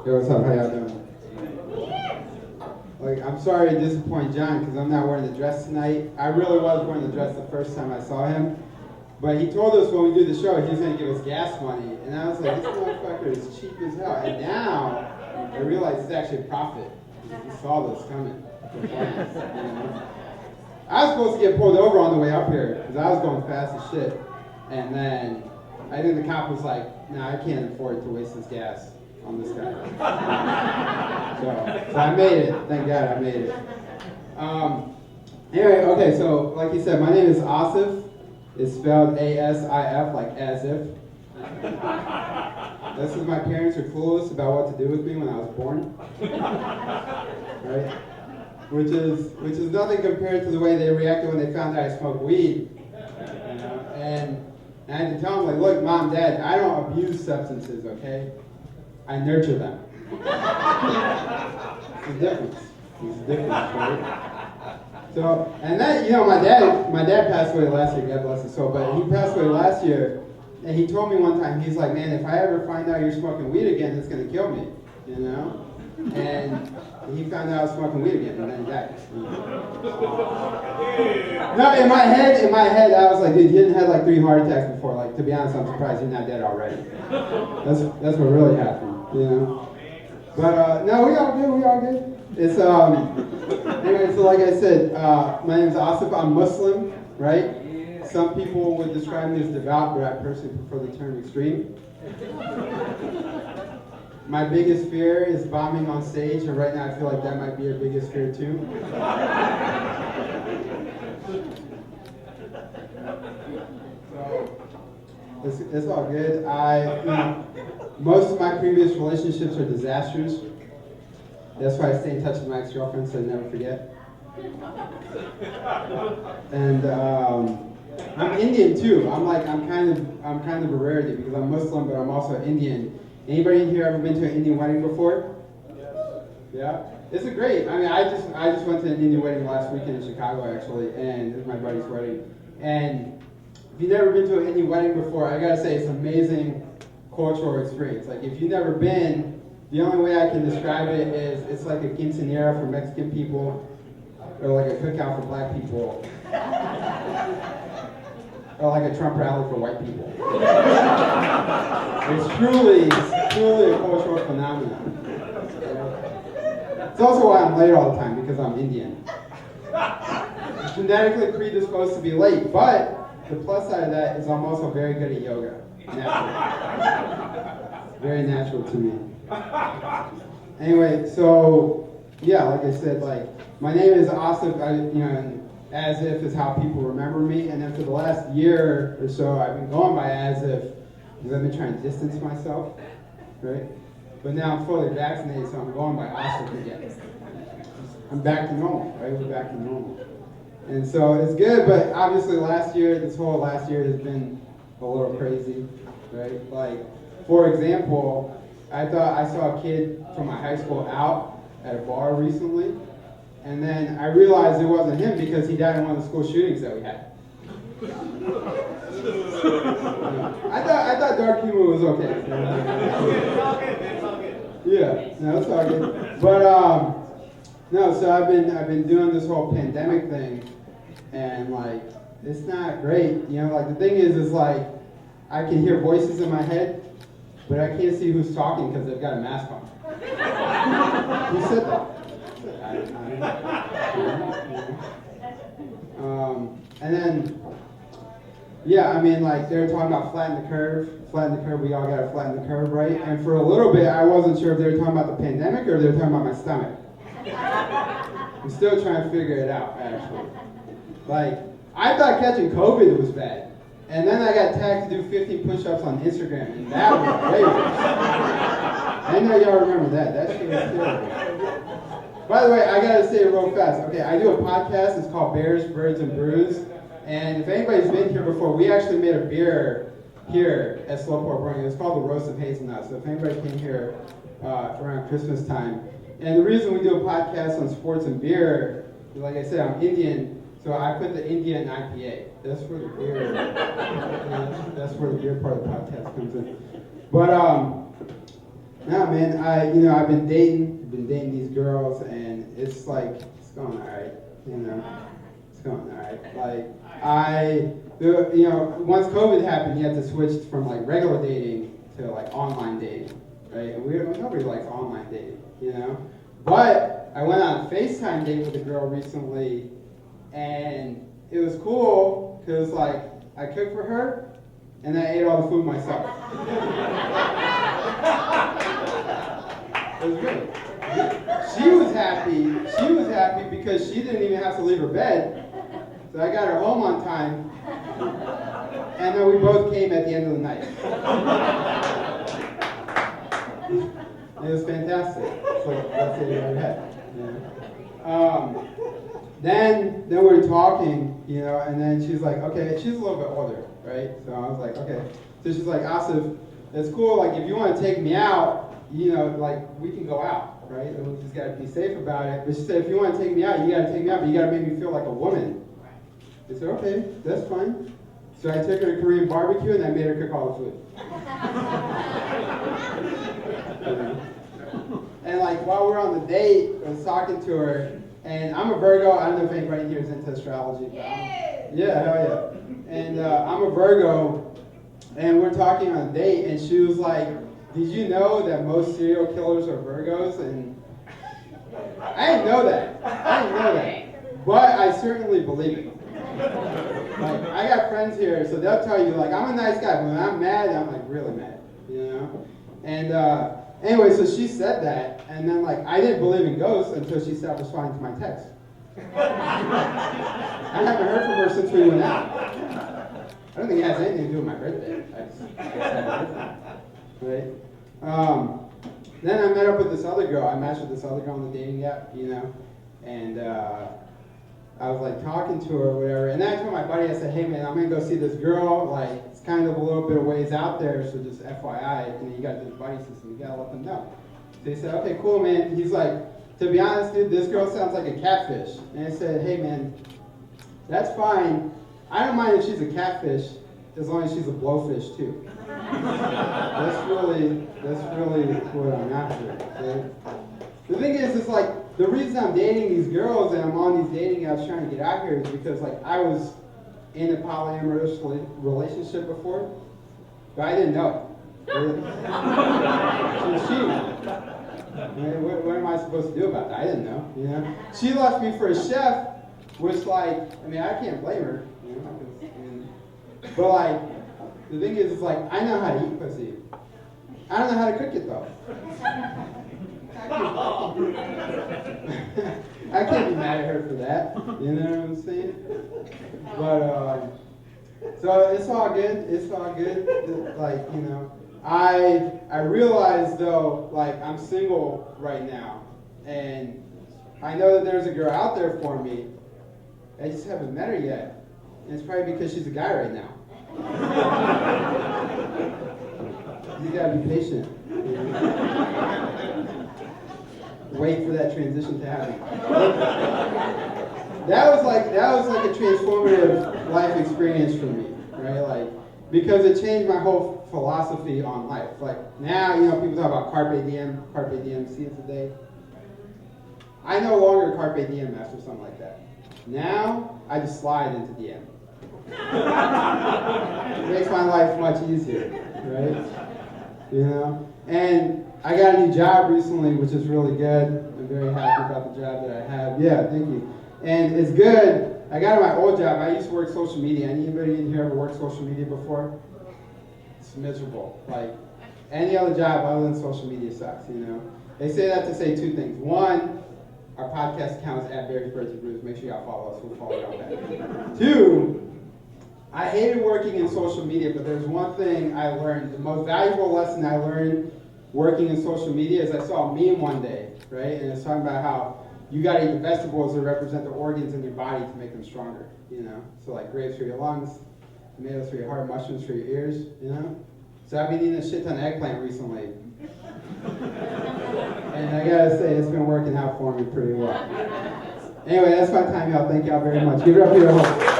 Hey, what's up? How y'all doing? Like, I'm sorry to disappoint John because I'm not wearing the dress tonight. I really was wearing the dress the first time I saw him. But he told us when we do the show he was going to give us gas money. And I was like, this motherfucker is cheap as hell. And now I realize it's actually a profit. He saw this coming. You know? I was supposed to get pulled over on the way up here because I was going fast as shit. And then I think the cop was like, nah, I can't afford to waste this gas on this guy. So I made it. Thank God I made it. Anyway, okay, so like he said, my name is Asif. It's spelled A-S-I-F, like as if. That's because my parents are clueless about what to do with me when I was born. Right? Which is nothing compared to the way they reacted when they found out I smoked weed. You know? And I had to tell them, like, look, Mom, Dad, I don't abuse substances, okay? I nurture them. It's a difference. It's a difference, right? So, and then, you know, my dad passed away last year, God bless his soul, but he passed away last year, and he told me one time, he's like, man, if I ever find out you're smoking weed again, it's going to kill me, you know? And he found out I was smoking weed again, and then he died. You know? No, in my head, I was like, dude, you didn't have like 3 heart attacks before. Like, to be honest, I'm surprised you're not dead already. That's what really happened, you know? But, no, we all good. It's, anyway, so like I said, my name is Asif. I'm Muslim, right? Some people would describe me as devout, but I personally prefer the term extreme. My biggest fear is bombing on stage, and right now I feel like that might be your biggest fear too. So, it's all good. Most of my previous relationships are disasters. That's why I stay in touch with my ex-girlfriend so I never forget. And I'm Indian too. I'm kind of a rarity because I'm Muslim, but I'm also Indian. Anybody in here ever been to an Indian wedding before? Yes. Yeah? It's a great. I mean, I just went to an Indian wedding last weekend in Chicago actually, and it was my buddy's wedding. And if you've never been to an Indian wedding before, I gotta say it's an amazing cultural experience. Like if you've never been, the only way I can describe it is it's like a quinceañera for Mexican people, or like a cookout for black people, or like a Trump rally for white people. It's truly a cultural phenomenon. It's also why I'm late all the time, because I'm Indian. I'm genetically predisposed to be late, but the plus side of that is I'm also very good at yoga. Naturally. Very natural to me. Anyway, so yeah, like I said, like my name is Asif. And as if is how people remember me, and then for the last year or so, I've been going by as if because I've been trying to distance myself, right? But now I'm fully vaccinated, so I'm going by Asif again. I'm back to normal, right? We're back to normal, and so it's good. But obviously, this whole last year has been a little crazy, right? Like, for example, I thought I saw a kid from my high school out at a bar recently, and then I realized it wasn't him because he died in one of the school shootings that we had. I thought dark humor was okay. Yeah, no, it's all good. But no, so I've been doing this whole pandemic thing, and like it's not great. You know, like the thing is like I can hear voices in my head, but I can't see who's talking because they've got a mask on. Who said that? And then, yeah, I mean, like, they were talking about flatten the curve, we all got to flatten the curve, right? And for a little bit, I wasn't sure if they were talking about the pandemic or if they were talking about my stomach. I'm still trying to figure it out, actually. Like, I thought catching COVID was bad. And then I got tagged to do 50 push-ups on Instagram, and that was way worse. I know y'all remember that. That shit was terrible. By the way, I gotta say it real fast. Okay, I do a podcast. It's called Bears, Birds, and Brews. And if anybody's been here before, we actually made a beer here at Slow Pour Brewing. It's called the Roast of Hazelnut. So if anybody came here around Christmas time. And the reason we do a podcast on sports and beer, like I said, I'm Indian, so I put the Indian IPA. That's where the beer, that's where the beer part of the podcast comes in. But Nah, man, I've been dating these girls, and it's like, it's going all right, it's going all right. Once COVID happened, you had to switch from like regular dating to like online dating, right? And nobody likes online dating, But I went on a FaceTime date with a girl recently, and it was cool because like I cooked for her, and I ate all the food myself. It was great. She was happy because she didn't even have to leave her bed. So I got her home on time. And then we both came at the end of the night. It was fantastic. It's like, that's it in my head. Then we were talking, and then she's like, okay, she's a little bit older, right? So I was like, okay. So she's like, Asif, it's cool, like if you want to take me out, like we can go out, right? And we just gotta be safe about it. But she said, if you want to take me out, you gotta take me out, but you gotta make me feel like a woman. I said, okay, that's fine. So I took her to Korean barbecue and I made her cook all the food. And like while we're on the date, I was talking to her, and I'm a Virgo. I don't know if anybody here is into astrology. Yeah, hell yeah. And I'm a Virgo, and we're talking on a date, and she was like, did you know that most serial killers are Virgos? And I didn't know that. But I certainly believe it. Like, I got friends here, so they'll tell you, like, I'm a nice guy, but when I'm mad, I'm, like, really mad, And anyway, so she said that, and then, like, I didn't believe in ghosts until she stopped responding to my text. I haven't heard from her since we went out. I don't think it has anything to do with my birthday. I just haven't heard from her. Right? Then I met up with this other girl. I matched with this other girl on the dating app, and I was like talking to her or whatever. And then I told my buddy, I said, hey man, I'm gonna go see this girl. Like it's kind of a little bit of ways out there, so just FYI, you gotta do the buddy system. You gotta let them know. So he said, okay, cool, man. He's like, to be honest, dude, this girl sounds like a catfish. And I said, hey man, that's fine. I don't mind if she's a catfish as long as she's a blowfish too. That's really what I'm after. Okay? The thing is, it's like, the reason I'm dating these girls and I'm on these dating apps trying to get out here is because like I was in a polyamorous relationship before, but I didn't know it. She was cheating. What am I supposed to do about that? I didn't know. She left me for a chef, which like, I can't blame her. But like, the thing is, it's like, I know how to eat pussy. I don't know how to cook it though. I can't be mad at her for that. You know what I'm saying? But, so it's all good. Like, I realize though, like, I'm single right now. And I know that there's a girl out there for me. I just haven't met her yet. And it's probably because she's a guy right now. You gotta be patient. Wait for that transition to happen. That was like a transformative life experience for me, right? Like, because it changed my whole philosophy on life. Like now, people talk about carpe diem, seize the day. I no longer carpe diem after something like that. Now I just slide into DM. It makes my life much easier, right? And I got a new job recently, which is really good. I'm very happy about the job that I have. Yeah, thank you. And it's good. I got my old job. I used to work social media. Anybody in here ever worked social media before? It's miserable. Like any other job other than social media sucks. They say that to say two things. One, our podcast account is @BerriesBirdsandBrews. Make sure y'all follow us. We'll follow y'all back. Two, I hated working in social media, but there's one thing I learned. The most valuable lesson I learned working in social media is I saw a meme one day, right? And it's talking about how you got to eat the vegetables that represent the organs in your body to make them stronger, So like grapes for your lungs, tomatoes for your heart, mushrooms for your ears, So I've been eating a shit ton of eggplant recently. And I gotta say, it's been working out for me pretty well. Anyway, that's my time, y'all. Thank y'all very much. Give it up for your host.